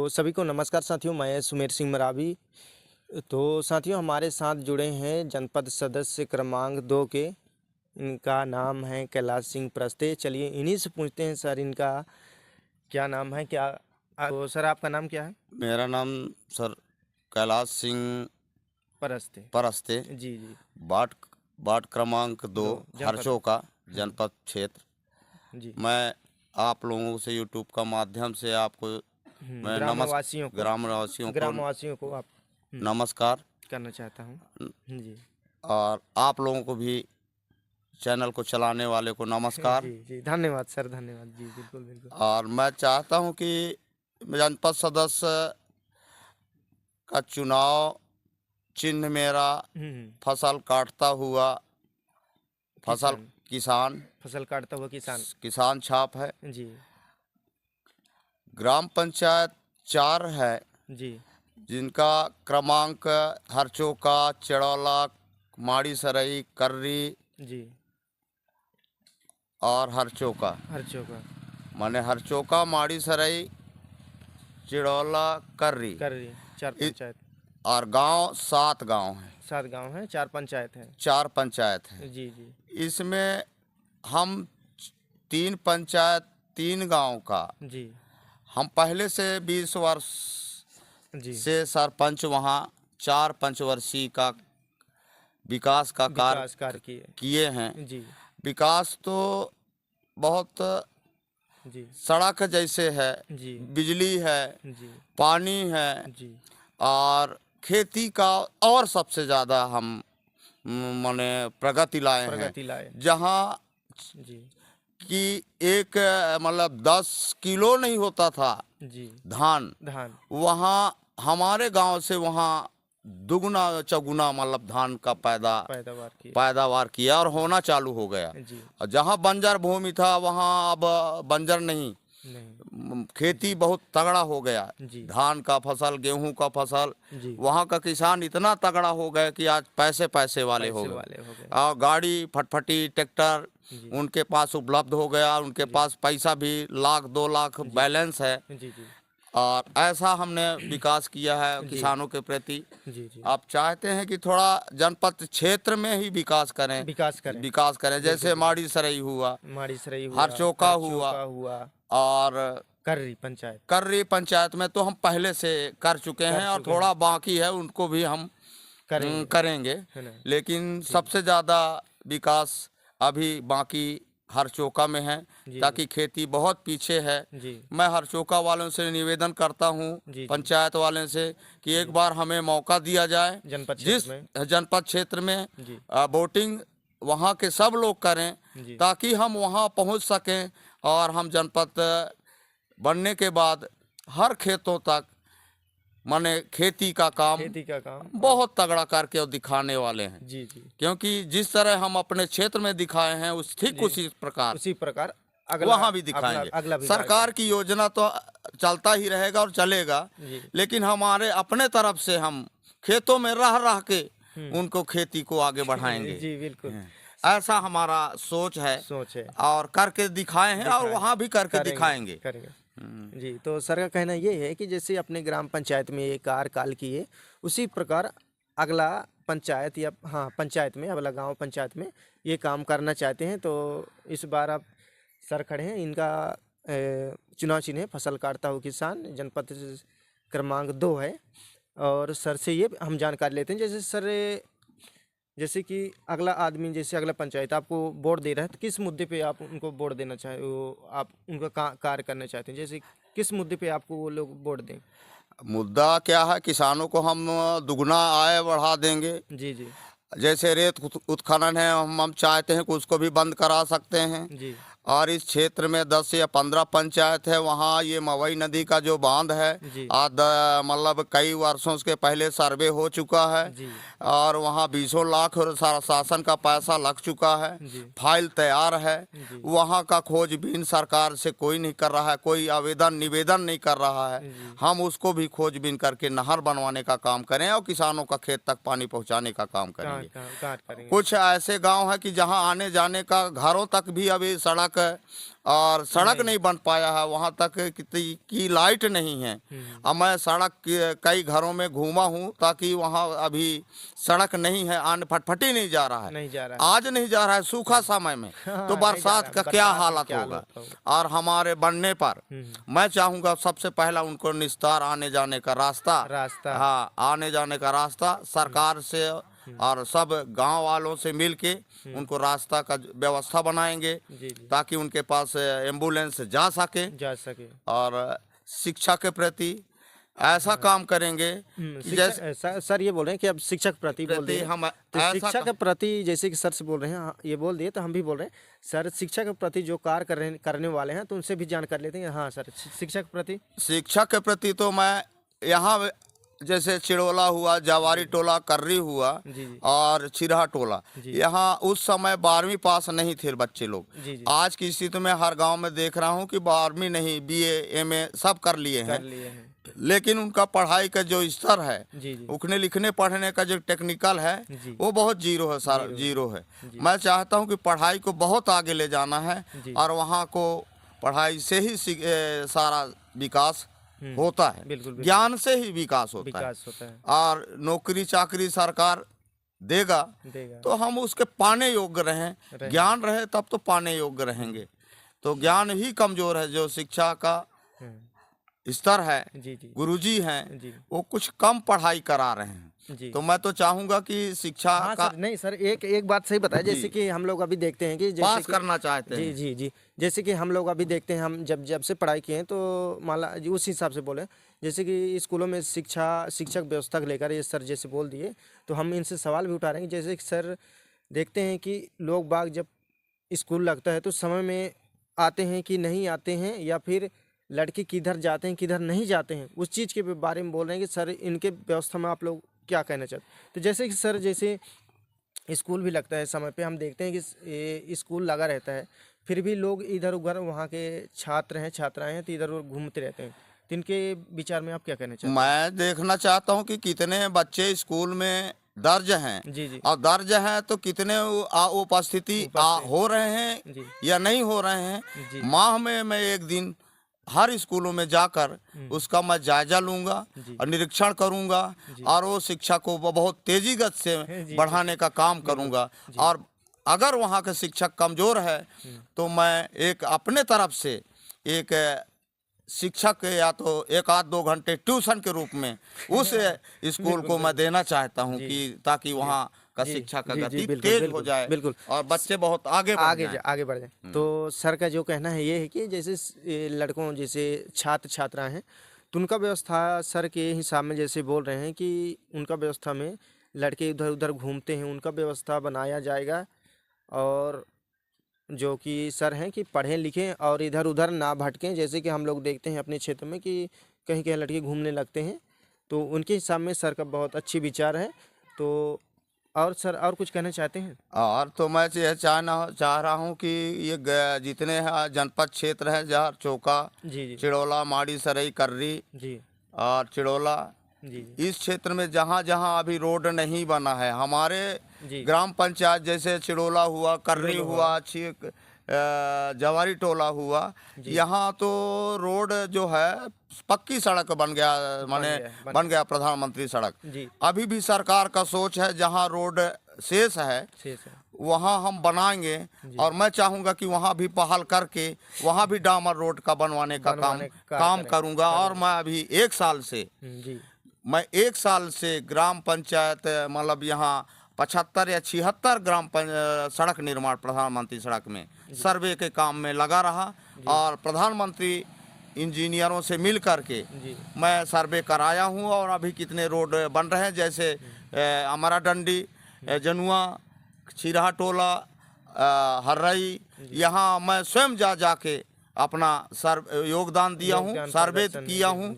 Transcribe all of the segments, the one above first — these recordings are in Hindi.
तो सभी को नमस्कार साथियों, मैं सुमेर सिंह मरावी। तो साथियों, हमारे साथ जुड़े हैं जनपद सदस्य क्रमांक 2 के। इनका नाम है कैलाश सिंह प्रस्ते। चलिए इन्हीं से पूछते हैं सर, इनका क्या नाम है, क्या तो सर आपका नाम क्या है? मेरा नाम सर कैलाश सिंह प्रस्ते। परस्ते, जी जी। वार्ड क्रमांक 2, जनपद। हर्षों का जनपद क्षेत्र। जी। मैं आप लोगों से यूट्यूब का माध्यम से आपको मैं ग्रामवासियों को ग्रामवासियों को आप नमस्कार करना चाहता हूँ। जी और आप लोगों को भी चैनल को चलाने वाले को नमस्कार। जी जी, धन्यवाद सर, धन्यवाद जी, बिल्कुल बिल्कुल। और मैं चाहता हूं कि जनपद सदस्य का चुनाव चिन्ह मेरा फसल काटता हुआ फसल किसान। किसान फसल काटता हुआ किसान। किसान छाप है। जी ग्राम पंचायत 4 है जी जिनका क्रमांक हरचोका, चिड़ौला, माड़ी सरई, कर्री जी। और हरचोका। हरचोका माने हरचोका, माड़ी सरई, चिड़ौला, कर्री कर रही 4 पंचायत। और गांव 7 गांव हैं। 7 गांव हैं, 4 पंचायत हैं। 4 पंचायत हैं। जी जी इसमें हम 3 पंचायत 3 गांव का जी हम पहले से 20 वर्ष जी। से सरपंच वहाँ 4 पंचवर्षीय का विकास का विकास कार्य कार्य किए हैं। जी विकास तो बहुत जी सड़क जैसे है, जी बिजली है, जी पानी है जी और खेती का और सबसे ज़्यादा हम माने प्रगति लाए हैं। लाए। जहाँ जी कि एक मतलब 10 किलो नहीं होता था जी। धान, वहाँ हमारे गांव से वहाँ दुगुना चौगुना मतलब धान का पैदावार किया और होना चालू हो गया। जी। और जहाँ बंजर भूमि था वहाँ अब बंजर नहीं, खेती बहुत तगड़ा हो गया। धान का फसल, गेहूं का फसल, वहाँ का किसान इतना तगड़ा हो गया कि आज पैसे वाले हो गए। और गाड़ी फटफटी ट्रैक्टर उनके पास उपलब्ध हो गया। उनके पास पैसा भी 1 लाख 2 लाख बैलेंस है। और ऐसा हमने विकास किया है किसानों के प्रति। आप चाहते हैं कि थोड़ा जनपद क्षेत्र में ही विकास करें जैसे माड़ी सरई हुआ, हरचोका हुआ और कर्री पंचायत में तो हम पहले से कर चुके हैं और थोड़ा बाकी है, उनको भी हम करेंगे। लेकिन सबसे ज़्यादा विकास अभी बाकी हरचोका में है, ताकि खेती बहुत पीछे है। मैं हरचोका वालों से निवेदन करता हूँ, पंचायत वालों से, कि एक बार हमें मौका दिया जाए जिस जनपद क्षेत्र में वोटिंग वहाँ के सब लोग करें, ताकि हम वहाँ पहुँच सकें और हम जनपद बनने के बाद हर खेतों तक माने खेती का काम बहुत तगड़ा करके और दिखाने वाले हैं। क्योंकि जिस तरह हम अपने क्षेत्र में दिखाए हैं उसी प्रकार वहाँ भी दिखाएंगे। सरकार की योजना तो चलता ही रहेगा और चलेगा, लेकिन हमारे अपने तरफ से हम खेतों में रह के उनको खेती को आगे बढ़ाएंगे। जी बिल्कुल, ऐसा हमारा सोच है और करके दिखाए हैं और वहाँ भी करके दिखाएंगे। जी। तो सर का कहना ये है कि जैसे अपने ग्राम पंचायत में ये कार्यकाल किए, उसी प्रकार अगला पंचायत या पंचायत में, अगला गांव पंचायत में ये काम करना चाहते हैं। तो इस बार आप सर खड़े हैं, इनका चुनाव चिन्ह है फसल काटता हुआ किसान, जनपद क्रमांक 2 है। और सर से ये हम जानकारी लेते हैं, जैसे सर जैसे कि अगला आदमी, जैसे अगला पंचायत आपको वोट दे रहा है, तो किस मुद्दे पे आप उनको वोट देना चाहे, वो आप उनका कार्य करना चाहते हैं, जैसे किस मुद्दे पे आपको वो लोग वोट दें? मुद्दा क्या है, किसानों को हम दुगना आय बढ़ा देंगे। जी जी। जैसे रेत उत्खनन है, हम चाहते हैं कि उसको भी बंद करा सकते हैं। और इस क्षेत्र में 10 या 15 पंचायत है, वहाँ ये मवई नदी का जो बांध है आज मतलब कई वर्षों के पहले सर्वे हो चुका है और वहाँ 20 लाख शासन का पैसा लग चुका है, फाइल तैयार है। वहाँ का खोजबीन सरकार से कोई नहीं कर रहा है, कोई निवेदन नहीं कर रहा है। हम उसको भी खोजबीन करके नहर बनवाने का काम करें और किसानों का खेत तक पानी पहुँचाने का काम करेंगे। कुछ ऐसे गाँव है कि जहाँ आने जाने का घरों तक भी अभी सड़क तक और सड़क नहीं बन पाया है, वहाँ तक कितनी की लाइट नहीं है। अब मैं सड़क कई घरों में घूमा हूँ ताकि वहाँ अभी सड़क नहीं है, आने फटफटी नहीं जा रहा है, नहीं जा रहा आज नहीं जा रहा है सूखा समय में, हाँ, तो नहीं जा बरसात रहा, का बरसात क्या में हालत क्या होगा। हालत होगा। और हमारे बनने पर मैं चाहूँगा सबसे पहला उनको निस्तार आने जाने का रास्ता, रास्ता हाँ आने जाने का रास्ता सरकार से और सब गांव वालों से मिलके उनको रास्ता का व्यवस्था बनाएंगे जी जी ताकि उनके पास एम्बुलेंस जा सके। जा सके। और शिक्षा के प्रति ऐसा काम करेंगे कि जैसे सर ये बोल रहे हैं कि अब शिक्षक प्रति बोल प्रति दिए, हम तो ऐसा शिक्षा के प्रति जैसे कि सर से बोल रहे हैं, हाँ, ये बोल दिए तो हम भी बोल रहे हैं सर शिक्षा के प्रति जो कार्य करने वाले हैं तो उनसे भी जानकारी लेते हैं। हाँ सर, शिक्षा के प्रति शिक्षा के प्रति तो मैं यहाँ जैसे चिड़ोला हुआ, जवारी टोला, कर्री हुआ जी जी और छिरहा टोला, यहाँ उस समय 12वीं पास नहीं थे बच्चे लोग। जी जी आज की स्थिति में हर गांव में देख रहा हूँ कि 12वीं नहीं, बीए एमए सब कर लिए कर हैं, लिए हैं। लेकिन उनका पढ़ाई का जो स्तर है, जी जी उठने लिखने पढ़ने का जो टेक्निकल है जी वो बहुत जीरो है, सारा जीरो है। मैं चाहता हूँ कि पढ़ाई को बहुत आगे ले जाना है जी और वहाँ को पढ़ाई से ही सारा विकास होता है, बिल्कुल बिल्कुल ज्ञान से ही विकास होता है। विकास होता है, और नौकरी चाकरी सरकार देगा देगा तो हम उसके पाने योग्य रहें, ज्ञान रहे तब तो पाने योग्य रहेंगे। तो ज्ञान ही कमजोर है, जो शिक्षा का स्तर है, जी जी गुरुजी हैं जी वो कुछ कम पढ़ाई करा रहे हैं। जी। तो मैं तो चाहूंगा कि शिक्षा हाँ का सर, नहीं सर, एक बात सही बताया, जैसे कि हम लोग अभी देखते हैं कि जैसे पास कि करना चाहते जी हैं। जी जी, जैसे कि हम लोग अभी देखते हैं, हम जब से पढ़ाई किए हैं तो माला जी उस हिसाब से बोले, जैसे कि स्कूलों में शिक्षक व्यवस्था को लेकर ये सर जैसे बोल दिए, तो हम इनसे सवाल भी उठा रहे हैं कि जैसे कि सर देखते हैं कि लोग बाग जब स्कूल लगता है तो समय में आते हैं कि नहीं आते हैं, या फिर लड़के किधर जाते हैं किधर नहीं जाते हैं, उस चीज़ के बारे में बोल रहे हैं कि सर इनके व्यवस्था में आप लोग क्या कहना चाहते हैं। तो जैसे कि सर जैसे स्कूल भी लगता है समय पे, हम देखते हैं कि ये स्कूल लगा रहता है, फिर भी लोग इधर उधर वहाँ के छात्र हैं छात्राएं हैं तो इधर उधर घूमते रहते हैं, तो इनके विचार में आप क्या कहना चाहते मैं देखना चाहता हूँ कि कितने बच्चे स्कूल में दर्ज हैं हैं। जी जी और दर्ज हैं तो कितने उपस्थिति हो रहे हैं जी या नहीं हो रहे हैं। जी माह में मैं एक दिन हर स्कूलों में जाकर उसका मैं जायजा लूंगा जी और निरीक्षण करूंगा और वो शिक्षा को बहुत तेजी गति से जी बढ़ाने का काम करूंगा। और अगर वहाँ के शिक्षक कमजोर है तो मैं एक अपने तरफ से एक शिक्षक या तो 1-2 घंटे ट्यूशन के रूप में उस स्कूल को मैं देना चाहता हूं कि ताकि वहाँ का शिक्षा का गति तेज हो जाए, बिल्कुल, और बच्चे बहुत आगे बढ़ जाएं। आगे बढ़ जाए। तो सर का जो कहना है ये है कि जैसे लड़कों जैसे छात्र छात्राएं हैं तो उनका व्यवस्था सर के हिसाब में जैसे बोल रहे हैं कि उनका व्यवस्था में लड़के इधर उधर घूमते हैं, उनका व्यवस्था बनाया जाएगा, और जो कि सर हैं कि पढ़ें लिखें और इधर उधर ना भटकें। जैसे कि हम लोग देखते हैं अपने क्षेत्र में कि कहीं कहीं लड़के घूमने लगते हैं, तो उनके हिसाब में सर का बहुत अच्छी विचार है। तो और सर और कुछ कहना चाहते हैं? और तो मैं यह चाह रहा हूँ कि ये जितने जनपद क्षेत्र है जहाँ चौका, जी जी चिड़ोला, माड़ी, सरई, कर्री जी और चिड़ोला, जी इस क्षेत्र में जहाँ जहाँ अभी रोड नहीं बना है, हमारे जी ग्राम पंचायत जैसे चिड़ोला हुआ, कर्री हुआ, जवारी टोला हुआ, यहाँ तो रोड जो है पक्की सड़क बन गया, माने बन गया प्रधानमंत्री सड़क। जी अभी भी सरकार का सोच है जहाँ रोड शेष है शेष है। वहाँ हम बनाएंगे, और मैं चाहूँगा कि वहाँ भी पहल करके वहाँ भी डामर रोड का बनवाने का काम करूँगा। और मैं अभी 1 साल से जी मैं 1 साल से ग्राम पंचायत मतलब यहाँ 75 या 76 सड़क निर्माण प्रधानमंत्री सड़क में सर्वे के काम में लगा रहा, और प्रधानमंत्री इंजीनियरों से मिल करके मैं सर्वे कराया हूँ। और अभी कितने रोड बन रहे हैं, जैसे अमरा डंडी, जनुआ, छिरहा टोला, हर्रई, यहाँ मैं स्वयं जाके अपना योगदान दिया हूँ, सर्वे किया हूँ।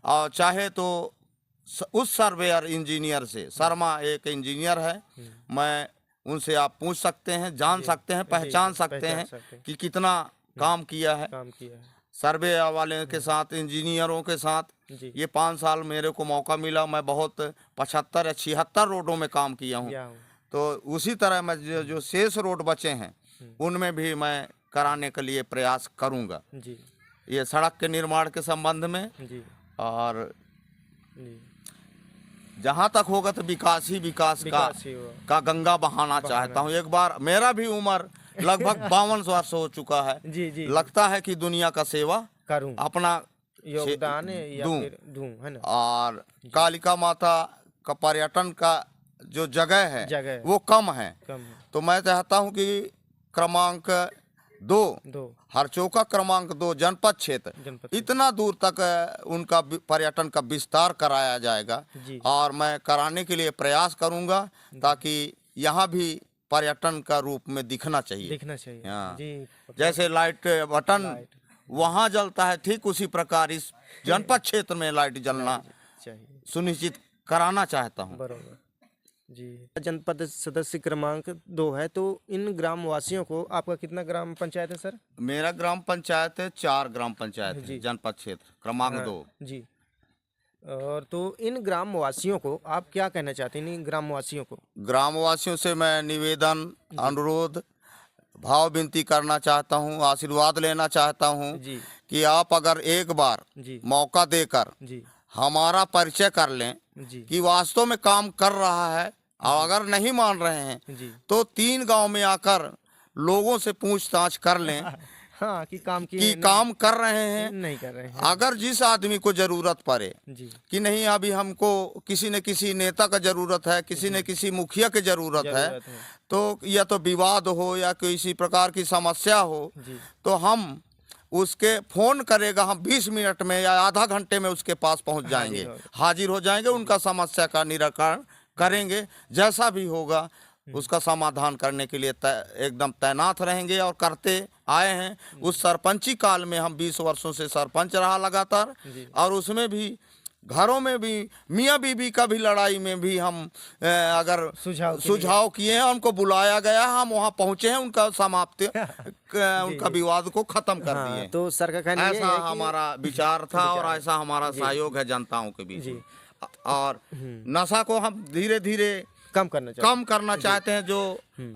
और चाहे तो उस सर्वेयर इंजीनियर से, शर्मा एक इंजीनियर है, मैं उनसे आप पूछ सकते हैं, जान सकते हैं, पहचान सकते हैं कि कितना काम किया है सर्वे वाले के साथ, इंजीनियरों के साथ। ये 5 साल मेरे को मौका मिला, मैं बहुत 75 या 76 रोडों में काम किया हूँ। तो उसी तरह मैं जो शेष रोड बचे हैं उनमें भी मैं कराने के लिए प्रयास करूंगा। जी ये सड़क के निर्माण के संबंध में, जी और जी जहाँ तक होगा तो विकास ही विकास विकास ही हुआ। का गंगा बहाना चाहता हूँ। एक बार मेरा भी उम्र लगभग 52 वर्ष हो चुका है। जी जी लगता है कि दुनिया का सेवा करूं, अपना योगदान या दूं। फिर दूं, है ना। और कालिका माता का पर्यटन का जो जगह है जगह वो कम है, कम है। तो मैं चाहता हूँ कि क्रमांक 2 हरचौका क्रमांक 2 जनपद क्षेत्र इतना दूर तक उनका पर्यटन का विस्तार कराया जाएगा। जी और मैं कराने के लिए प्रयास करूंगा ताकि यहाँ भी पर्यटन का रूप में दिखना चाहिए। हाँ, जी जैसे लाइट बटन वहाँ जलता है, ठीक उसी प्रकार इस जनपद क्षेत्र में लाइट जलना चाहिए, सुनिश्चित कराना चाहता हूँ। बरोबर जी। जनपद सदस्य क्रमांक 2 है, तो इन ग्राम वासियों को, आपका कितना ग्राम पंचायत है सर? मेरा ग्राम पंचायत है 4 ग्राम पंचायत है जनपद क्षेत्र क्रमांक 2 जी। और तो इन ग्राम वासियों को आप क्या कहना चाहते हैं? इन ग्राम वासियों को, ग्रामवासियों से मैं निवेदन, अनुरोध, भाव विनती करना चाहता हूँ, आशीर्वाद लेना चाहता हूँ जी कि आप अगर एक बार जी मौका देकर जी हमारा परिचय कर लें जी कि वास्तव में काम कर रहा है, और अगर नहीं मान रहे हैं जी तो 3 गांव में आकर लोगों से पूछताछ कर लें हाँ, कि काम कि किए काम कर रहे हैं, नहीं कर रहे हैं। अगर जिस आदमी को जरूरत पड़े जी कि नहीं अभी हमको किसी न किसी नेता का जरूरत है, किसी न किसी मुखिया की जरूरत है, तो या तो विवाद हो या किसी प्रकार की समस्या हो, जी तो हम उसके फोन करेगा, हम 20 मिनट में या आधा घंटे में उसके पास पहुंच जाएंगे, हाजिर हो जाएंगे, उनका समस्या का निराकरण करेंगे। जैसा भी होगा उसका समाधान करने के लिए एकदम तैनात रहेंगे और करते आए हैं। उस सरपंची काल में हम 20 वर्षों से सरपंच रहा लगातार, और उसमें भी घरों में भी मियाँ बीबी का भी लड़ाई में भी हम अगर सुझाव किए हैं, उनको बुलाया गया, हम वहाँ पहुँचे हैं, उनका समाप्त उनका विवाद को खत्म कर दिए। तो सर का कहना ऐसा हमारा विचार था और ऐसा हमारा सहयोग है जनताओं के बीच में। और नशा को हम धीरे धीरे कम करना चाहते हैं, जो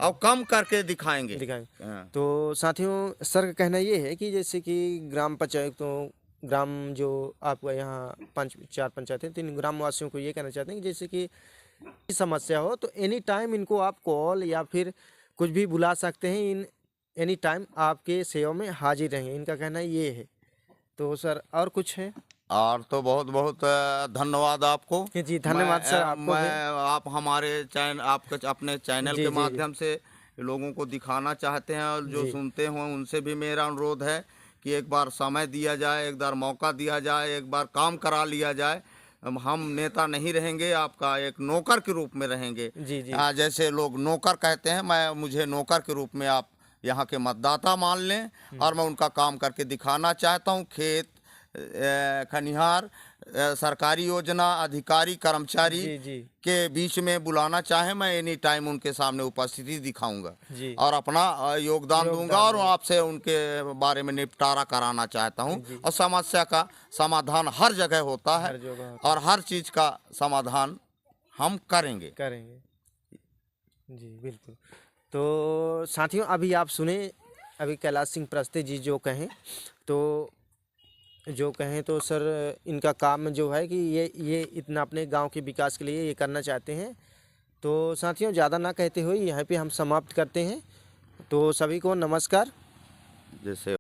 और कम करके दिखाएंगे। हाँ। तो साथियों, सर का कहना ये है कि जैसे कि ग्राम पंचायत, तो ग्राम जो आपका यहाँ 4 पंचायत 3 ग्राम वासियों को ये कहना चाहते हैं कि जैसे कि समस्या हो तो एनी टाइम इनको आप कॉल या फिर कुछ भी बुला सकते हैं। इन एनी टाइम आपके सेवा में हाजिर रहेंगे, इनका कहना ये है। तो सर और कुछ है? और तो बहुत बहुत धन्यवाद आपको। जी धन्यवाद सर आपको। आप हमारे चैनल, आपके अपने चैनल के माध्यम से लोगों को दिखाना चाहते हैं, और जो सुनते हों उनसे भी मेरा अनुरोध है कि एक बार समय दिया जाए, एक बार मौका दिया जाए, एक बार काम करा लिया जाए। हम नेता नहीं रहेंगे, आपका एक नौकर के रूप में रहेंगे। जी जी। जैसे लोग नौकर कहते हैं, मुझे नौकर के रूप में आप यहाँ के मतदाता मान लें, और मैं उनका काम करके दिखाना चाहता हूँ। खेत खनिहार, सरकारी योजना, अधिकारी, कर्मचारी के बीच में बुलाना चाहे, मैं एनी टाइम उनके सामने उपस्थिति दिखाऊंगा और अपना योगदान दूंगा, और आपसे उनके बारे में निपटारा कराना चाहता हूं। और समस्या का समाधान हर जगह होता है, और हर चीज का समाधान हम करेंगे। जी बिल्कुल। तो साथियों, अभी आप सुने, अभी कैलाश सिंह प्रस्ते जी जो कहें तो सर, इनका काम जो है कि ये इतना अपने गांव के विकास के लिए ये करना चाहते हैं। तो साथियों, ज़्यादा ना कहते हुए यहाँ पे हम समाप्त करते हैं। तो सभी को नमस्कार। जैसे